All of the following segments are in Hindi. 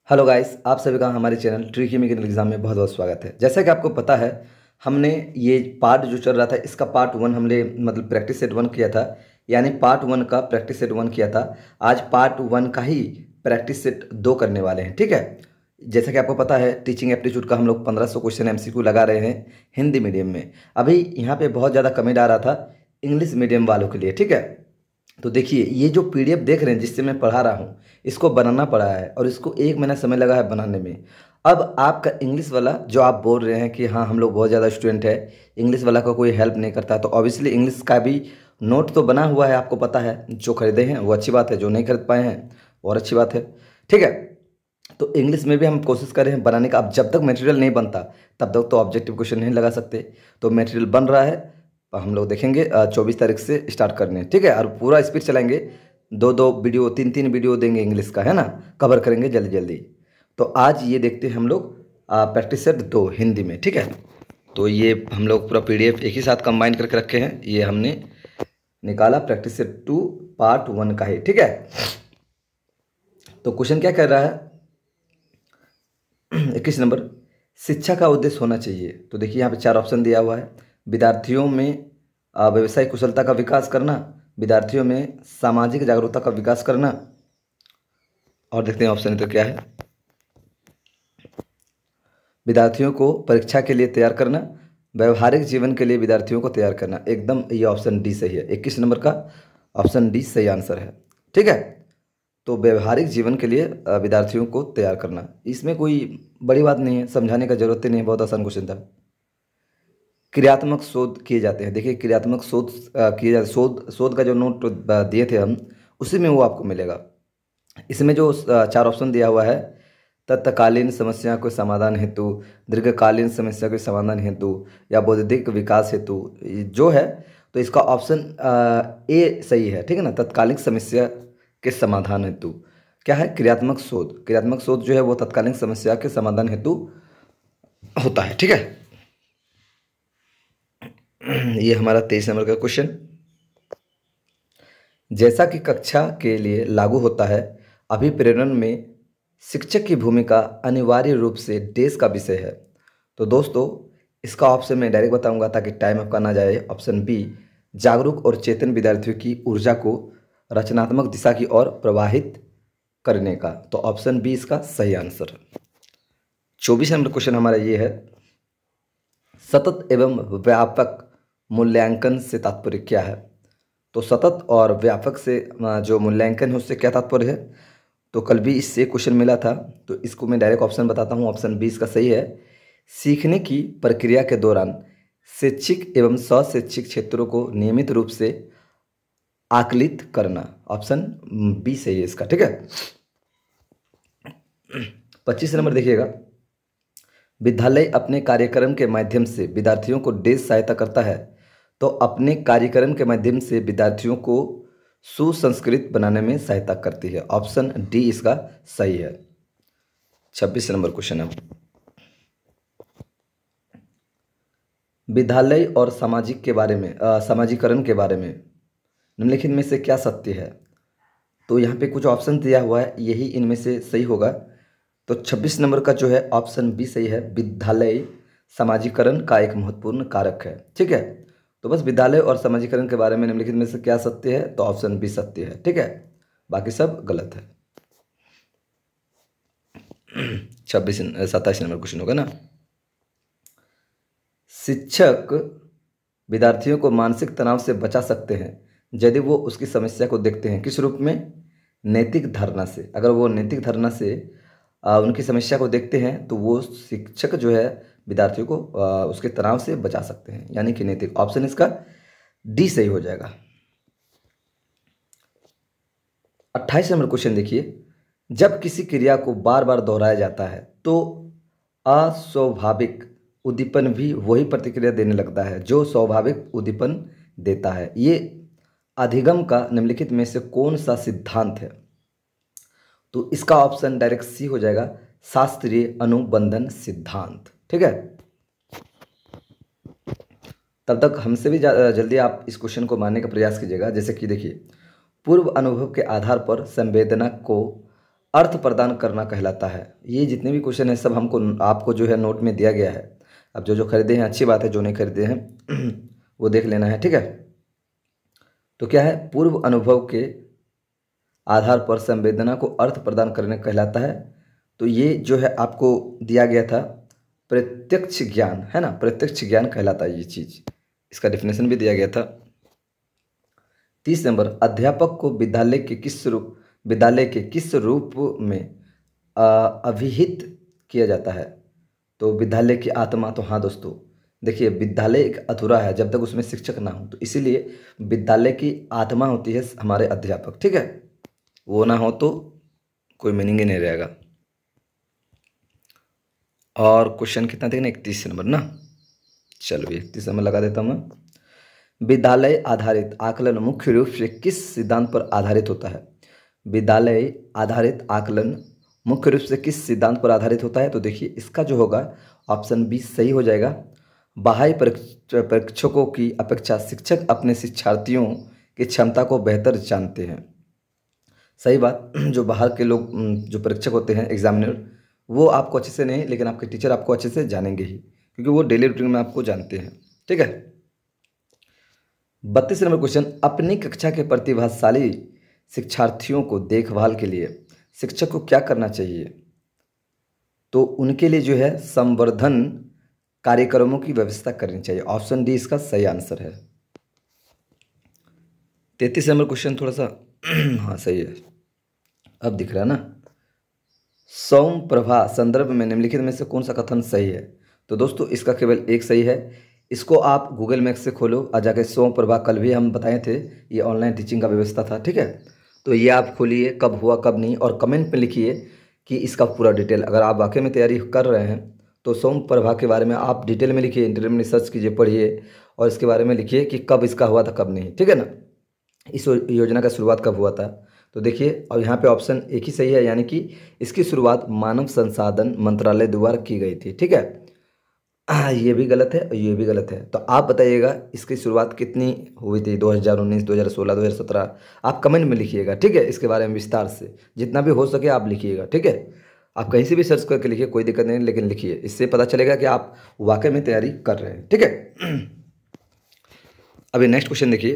हेलो गाइस, आप सभी का हमारे चैनल ट्रिकी मैकेनिकल एग्जाम में बहुत बहुत स्वागत है। जैसा कि आपको पता है, हमने ये पार्ट जो चल रहा था इसका पार्ट वन हमने मतलब प्रैक्टिस सेट वन किया था, यानी पार्ट वन का प्रैक्टिस सेट वन किया था। आज पार्ट वन का ही प्रैक्टिस सेट दो करने वाले हैं, ठीक है। जैसा कि आपको पता है, टीचिंग एप्टीट्यूड का हम लोग 1500 क्वेश्चन एमसीक्यू लगा रहे हैं हिंदी मीडियम में। अभी यहाँ पे बहुत ज़्यादा कमेंट आ रहा था इंग्लिश मीडियम वालों के लिए, ठीक है। तो देखिए, ये जो पीडीएफ देख रहे हैं जिससे मैं पढ़ा रहा हूँ, इसको बनाना पड़ा है और इसको 1 महीना समय लगा है बनाने में। अब आपका इंग्लिश वाला जो आप बोल रहे हैं कि हाँ हम लोग बहुत ज़्यादा स्टूडेंट है, इंग्लिश वाला का कोई हेल्प नहीं करता, तो ऑब्वियसली इंग्लिश का भी नोट तो बना हुआ है, आपको पता है। जो खरीदे हैं वो अच्छी बात है, जो नहीं खरीद पाए हैं और अच्छी बात है, ठीक है। तो इंग्लिश में भी हम कोशिश कर रहे हैं बनाने का। अब जब तक मटेरियल नहीं बनता तब तक तो ऑब्जेक्टिव क्वेश्चन नहीं लगा सकते। तो मटेरियल बन रहा है, हम लोग देखेंगे 24 तारीख से स्टार्ट करने, ठीक है। और पूरा स्पीड चलाएंगे, दो दो वीडियो, तीन तीन वीडियो देंगे इंग्लिश का, है ना। कवर करेंगे जल्दी जल्दी। तो आज ये देखते हैं हम लोग प्रैक्टिस सेट दो हिंदी में, ठीक है। तो ये हम लोग पूरा पीडीएफ एक ही साथ कंबाइन करके रखे हैं। ये हमने निकाला practice set two part one का ही, ठीक है। तो क्वेश्चन क्या कर रहा है 21 नंबर, शिक्षा का उद्देश्य होना चाहिए। तो देखिए यहाँ पे 4 ऑप्शन दिया हुआ है। विद्यार्थियों में व्यवसायिक कुशलता का विकास करना, विद्यार्थियों में सामाजिक जागरूकता का विकास करना, और देखते हैं ऑप्शन तो क्या है। विद्यार्थियों को परीक्षा के लिए तैयार करना, व्यवहारिक जीवन के लिए विद्यार्थियों को तैयार करना। एकदम ये ऑप्शन डी सही है। 21 नंबर का ऑप्शन डी सही आंसर है, ठीक है। तो व्यवहारिक जीवन के लिए विद्यार्थियों को तैयार करना, इसमें कोई बड़ी बात नहीं है, समझाने का जरूरत ही नहीं है, बहुत आसान क्वेश्चन था। क्रियात्मक शोध किए जाते हैं। देखिए क्रियात्मक शोध किए जाते, शोध शोध का जो नोट दिए थे हम, उसी में वो आपको मिलेगा। इसमें जो 4 ऑप्शन दिया हुआ है, तत्कालीन समस्या के समाधान हेतु, दीर्घकालीन समस्या के समाधान हेतु, या बौद्धिक विकास हेतु जो है, तो इसका ऑप्शन ए सही है, ठीक है ना। तत्कालिक समस्या के समाधान हेतु क्या है, क्रियात्मक शोध। क्रियात्मक शोध जो है वो तत्कालीन समस्या के समाधान हेतु होता है, ठीक है। ये हमारा 23 नंबर का क्वेश्चन, जैसा कि कक्षा के लिए लागू होता है, अभिप्रेरण में शिक्षक की भूमिका अनिवार्य रूप से देश का विषय है। तो दोस्तों, इसका ऑप्शन मैं डायरेक्ट बताऊंगा ताकि टाइम आपका ना जाए। ऑप्शन बी, जागरूक और चेतन विद्यार्थियों की ऊर्जा को रचनात्मक दिशा की ओर प्रवाहित करने का। तो ऑप्शन बी इसका सही आंसर है। 24 नंबर क्वेश्चन हमारा ये है, सतत एवं व्यापक मूल्यांकन से तात्पर्य क्या है। तो सतत और व्यापक से जो मूल्यांकन है उससे क्या तात्पर्य है। तो कल भी इससे क्वेश्चन मिला था, तो इसको मैं डायरेक्ट ऑप्शन बताता हूँ। ऑप्शन बी इसका सही है। सीखने की प्रक्रिया के दौरान शैक्षिक एवं शैक्षिक क्षेत्रों को नियमित रूप से आकलित करना। ऑप्शन बी सही है इसका, ठीक है। 25 नंबर देखिएगा, विद्यालय अपने कार्यक्रम के माध्यम से विद्यार्थियों को देश सहायता करता है। तो अपने कार्यक्रम के माध्यम से विद्यार्थियों को सुसंस्कृत बनाने में सहायता करती है। ऑप्शन डी इसका सही है। 26 नंबर क्वेश्चन है, विद्यालय और सामाजिक के बारे में सामाजिकरण के बारे में निम्नलिखित में से क्या सत्य है। तो यहाँ पे कुछ ऑप्शन दिया हुआ है, यही इनमें से सही होगा। तो 26 नंबर का जो है ऑप्शन बी सही है। विद्यालय सामाजिकरण का एक महत्वपूर्ण कारक है, ठीक है। तो बस विद्यालय और सामाजिकरण के बारे में निम्नलिखित में से क्या सत्य है, तो ऑप्शन बी सत्य है, ठीक है। बाकी सब गलत है। 27 नंबर क्वेश्चन होगा ना, शिक्षक विद्यार्थियों को मानसिक तनाव से बचा सकते हैं यदि वो उसकी समस्या को देखते हैं किस रूप में, नैतिक धारणा से। अगर वो नैतिक धारणा से उनकी समस्या को देखते हैं तो वो शिक्षक जो है विद्यार्थियों को उसके तनाव से बचा सकते हैं, यानी कि नैतिक। ऑप्शन इसका डी सही हो जाएगा। 28 नंबर क्वेश्चन देखिए, जब किसी क्रिया को बार बार दोहराया जाता है तो अस्वाभाविक उद्दीपन भी वही प्रतिक्रिया देने लगता है जो स्वाभाविक उद्दीपन देता है। ये अधिगम का निम्नलिखित में से कौन सा सिद्धांत है। तो इसका ऑप्शन डायरेक्ट सी हो जाएगा, शास्त्रीय अनुबंधन सिद्धांत, ठीक है। तब तक हमसे भी जल्दी आप इस क्वेश्चन को मानने का प्रयास कीजिएगा। जैसे कि देखिए, पूर्व अनुभव के आधार पर संवेदना को अर्थ प्रदान करना कहलाता है। ये जितने भी क्वेश्चन है सब हमको आपको जो है नोट में दिया गया है। अब जो खरीदे हैं अच्छी बात है, जो नहीं खरीदे हैं वो देख लेना है, ठीक है। तो क्या है, पूर्व अनुभव के आधार पर संवेदना को अर्थ प्रदान करने कहलाता है। तो ये जो है आपको दिया गया था प्रत्यक्ष ज्ञान, है ना, प्रत्यक्ष ज्ञान कहलाता है ये चीज़। इसका डेफिनेशन भी दिया गया था। 30 नंबर, अध्यापक को विद्यालय के किस रूप में अभिहित किया जाता है। तो विद्यालय की आत्मा, तो हाँ दोस्तों देखिए, विद्यालय एक अधूरा है जब तक उसमें शिक्षक ना हो, तो इसीलिए विद्यालय की आत्मा होती है हमारे अध्यापक, ठीक है। वो ना हो तो कोई मीनिंग ही नहीं रहेगा। और क्वेश्चन कितना देखना, 31 नंबर ना, चलो 31 नंबर लगा देता हूँ मैं। विद्यालय आधारित आकलन मुख्य रूप से किस सिद्धांत पर आधारित होता है। विद्यालय आधारित आकलन मुख्य रूप से किस सिद्धांत पर आधारित होता है। तो देखिए इसका जो होगा ऑप्शन बी सही हो जाएगा। बाह्य परीक्षकों की अपेक्षा शिक्षक अपने शिक्षार्थियों की क्षमता को बेहतर जानते हैं। सही बात। जो बाहर के लोग जो परीक्षक होते हैं, एग्जामिनर, वो आपको अच्छे से नहीं, लेकिन आपके टीचर आपको अच्छे से जानेंगे ही, क्योंकि वो डेली रूटीन में आपको जानते हैं, ठीक है। 32 नंबर क्वेश्चन, अपनी कक्षा के प्रतिभाशाली शिक्षार्थियों को देखभाल के लिए शिक्षक को क्या करना चाहिए। तो उनके लिए जो है संवर्धन कार्यक्रमों की व्यवस्था करनी चाहिए। ऑप्शन डी इसका सही आंसर है। 33 नंबर क्वेश्चन थोड़ा सा हाँ सही है, अब दिख रहा है ना। सौम प्रभा संदर्भ में निम्नलिखित में से कौन सा कथन सही है। तो दोस्तों इसका केवल एक सही है। इसको आप गूगल मैप से खोलो और जाके सौम प्रभा, कल भी हम बताए थे, ये ऑनलाइन टीचिंग का व्यवस्था था, ठीक है। तो ये आप खोलिए, कब हुआ कब नहीं, और कमेंट में लिखिए कि इसका पूरा डिटेल। अगर आप वाकई में तैयारी कर रहे हैं तो सौम प्रभा के बारे में आप डिटेल में लिखिए, इंटरनेट में रिसर्च कीजिए, पढ़िए, और इसके बारे में लिखिए कि कब इसका हुआ था कब नहीं, ठीक है ना, इस योजना का शुरुआत कब हुआ था। तो देखिए और यहाँ पे ऑप्शन एक ही सही है, यानी कि इसकी शुरुआत मानव संसाधन मंत्रालय द्वारा की गई थी, ठीक है। ये भी गलत है और ये भी गलत है। तो आप बताइएगा इसकी शुरुआत कितनी हुई थी, 2019, 2016, 2017। आप कमेंट में लिखिएगा, ठीक है। इसके बारे में विस्तार से जितना भी हो सके आप लिखिएगा, ठीक है। आप कहीं से भी सर्च करके लिखिए, कोई दिक्कत नहीं, लेकिन लिखिए, इससे पता चलेगा कि आप वाकई में तैयारी कर रहे हैं, ठीक है। अभी नेक्स्ट क्वेश्चन देखिए,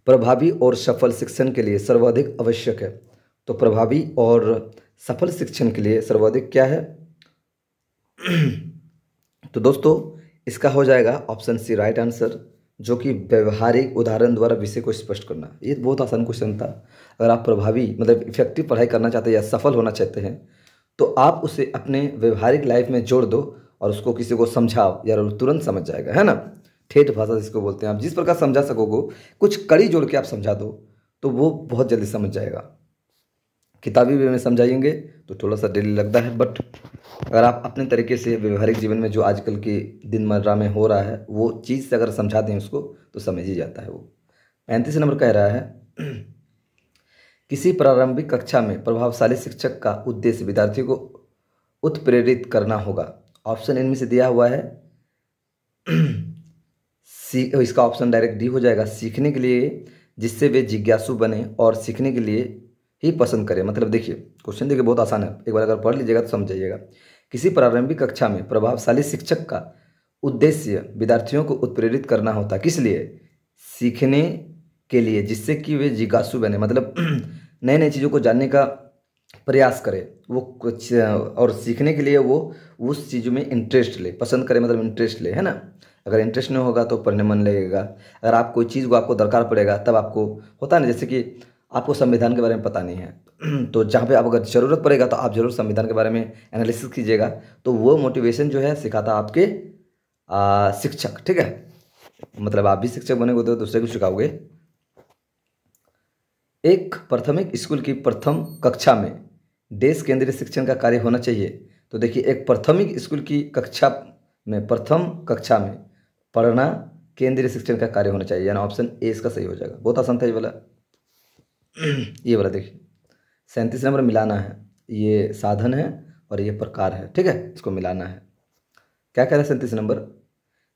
प्रभावी और सफल शिक्षण के लिए सर्वाधिक आवश्यक है। तो प्रभावी और सफल शिक्षण के लिए सर्वाधिक क्या है। तो दोस्तों इसका हो जाएगा ऑप्शन सी राइट आंसर, जो कि व्यवहारिक उदाहरण द्वारा विषय को स्पष्ट करना। ये बहुत आसान क्वेश्चन था। अगर आप प्रभावी मतलब इफेक्टिव पढ़ाई करना चाहते हैं या सफल होना चाहते हैं तो आप उसे अपने व्यवहारिक लाइफ में जोड़ दो और उसको किसी को समझाओ, यार वो तुरंत समझ जाएगा, है ना। ठेठ भाषा जिसको बोलते हैं, आप जिस प्रकार समझा सकोगे, कुछ कड़ी जोड़ के आप समझा दो तो वो बहुत जल्दी समझ जाएगा। किताबी वे में समझाएंगे तो थोड़ा सा डेली लगता है, बट अगर आप अपने तरीके से व्यवहारिक जीवन में जो आजकल के दिनमर्रा में हो रहा है वो चीज़ से अगर समझा दें उसको तो समझ ही जाता है वो। 35 नंबर कह रहा है, किसी प्रारंभिक कक्षा में प्रभावशाली शिक्षक का उद्देश्य विद्यार्थियों को उत्प्रेरित करना होगा। ऑप्शन इनमें से दिया हुआ है इसका ऑप्शन डायरेक्ट डी हो जाएगा, सीखने के लिए जिससे वे जिज्ञासु बने और सीखने के लिए ही पसंद करें। मतलब देखिए क्वेश्चन देखिए बहुत आसान है, एक बार अगर पढ़ लीजिएगा तो समझ जाइएगा। किसी प्रारंभिक कक्षा में प्रभावशाली शिक्षक का उद्देश्य विद्यार्थियों को उत्प्रेरित करना होता है, किस लिए, सीखने के लिए जिससे कि वे जिज्ञासु बने, मतलब नए नए चीज़ों को जानने का प्रयास करे वो कुछ, और सीखने के लिए वो उस चीज़ में इंटरेस्ट ले, पसंद करे मतलब इंटरेस्ट ले, है ना। अगर इंटरेस्ट नहीं होगा तो पढ़ने मन लगेगा। अगर आप कोई चीज़ को आपको दरकार पड़ेगा तब आपको होता है ना, जैसे कि आपको संविधान के बारे में पता नहीं है तो जहाँ पे आप अगर ज़रूरत पड़ेगा तो आप ज़रूर संविधान के बारे में एनालिसिस कीजिएगा। तो वो मोटिवेशन जो है सिखाता आपके शिक्षक, ठीक है। मतलब आप भी शिक्षक बनेंगे तो दूसरे को सिखाओगे। एक प्राथमिक स्कूल की प्रथम कक्षा में देश केंद्रीय शिक्षण का कार्य होना चाहिए। तो देखिए एक प्राथमिक स्कूल की कक्षा में प्रथम कक्षा में पढ़ना केंद्रीय शिक्षण का कार्य होना चाहिए, यानी ऑप्शन ए इसका सही हो जाएगा। बहुत आसान था ये वाला। ये वाला देखिए 37 नंबर मिलाना है, ये साधन है और ये प्रकार है, ठीक है, इसको मिलाना है। क्या कह रहा है 37 नंबर,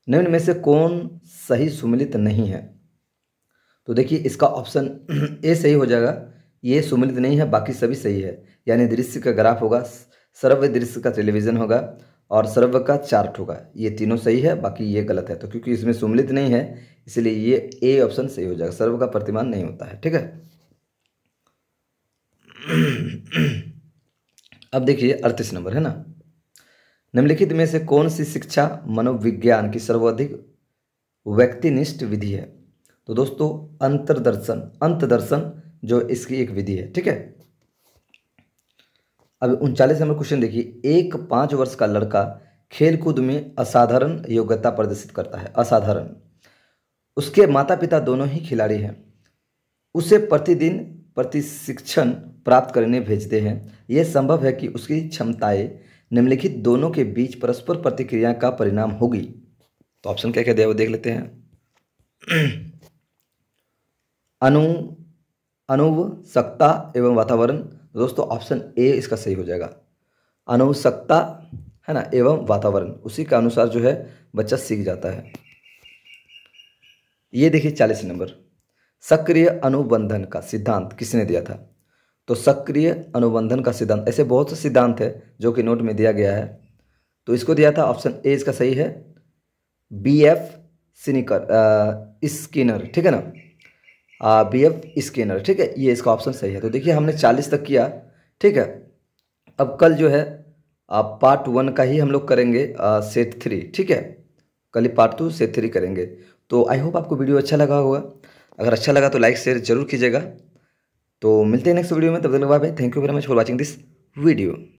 निम्न में से कौन सही सुमेलित नहीं है। तो देखिए इसका ऑप्शन ए सही हो जाएगा, ये सुमेलित नहीं है, बाकी सभी सही है। यानी दृश्य का ग्राफ होगा, सर्व दृश्य का टेलीविज़न होगा और सर्व का चार्ट होगा। ये तीनों सही है, बाकी ये गलत है। तो क्योंकि इसमें सुमेलित नहीं है इसलिए ये ए ऑप्शन सही हो जाएगा, सर्व का प्रतिमान नहीं होता है। ठीक है। अब देखिए 38 नंबर है ना, निम्नलिखित में से कौन सी शिक्षा मनोविज्ञान की सर्वाधिक व्यक्तिनिष्ठ विधि है? तो दोस्तों अंतदर्शन जो इसकी एक विधि है। ठीक है। अब 39 नंबर क्वेश्चन देखिए, एक 5 वर्ष का लड़का खेलकूद में असाधारण योग्यता प्रदर्शित करता है। असाधारण। उसके माता पिता दोनों ही खिलाड़ी हैं, उसे प्रतिदिन प्रशिक्षण प्राप्त करने भेजते हैं। यह संभव है कि उसकी क्षमताएं निम्नलिखित दोनों के बीच परस्पर प्रतिक्रिया का परिणाम होगी। तो ऑप्शन क्या क्या दिया वो देख लेते हैं। अनुवंशिकता एवं वातावरण। दोस्तों ऑप्शन ए इसका सही हो जाएगा। अनुवंशिकता है ना एवं वातावरण, उसी के अनुसार जो है बच्चा सीख जाता है। ये देखिए 40 नंबर, सक्रिय अनुबंधन का सिद्धांत किसने दिया था? तो सक्रिय अनुबंधन का सिद्धांत, ऐसे बहुत से सिद्धांत है जो कि नोट में दिया गया है। तो इसको दिया था ऑप्शन ए इसका सही है, BF स्किनर। ठीक है ना, BF स्किनर। ठीक है, ये इसका ऑप्शन सही है। तो देखिए हमने 40 तक किया। ठीक है। अब कल जो है पार्ट 1 का ही हम लोग करेंगे सेट 3। ठीक है, कल ही पार्ट 2 सेट 3 करेंगे। तो आई होप आपको वीडियो अच्छा लगा होगा। अगर अच्छा लगा तो लाइक शेयर जरूर कीजिएगा। तो मिलते हैं नेक्स्ट वीडियो में, तब तक bye bye. Thank you very much for watching this video.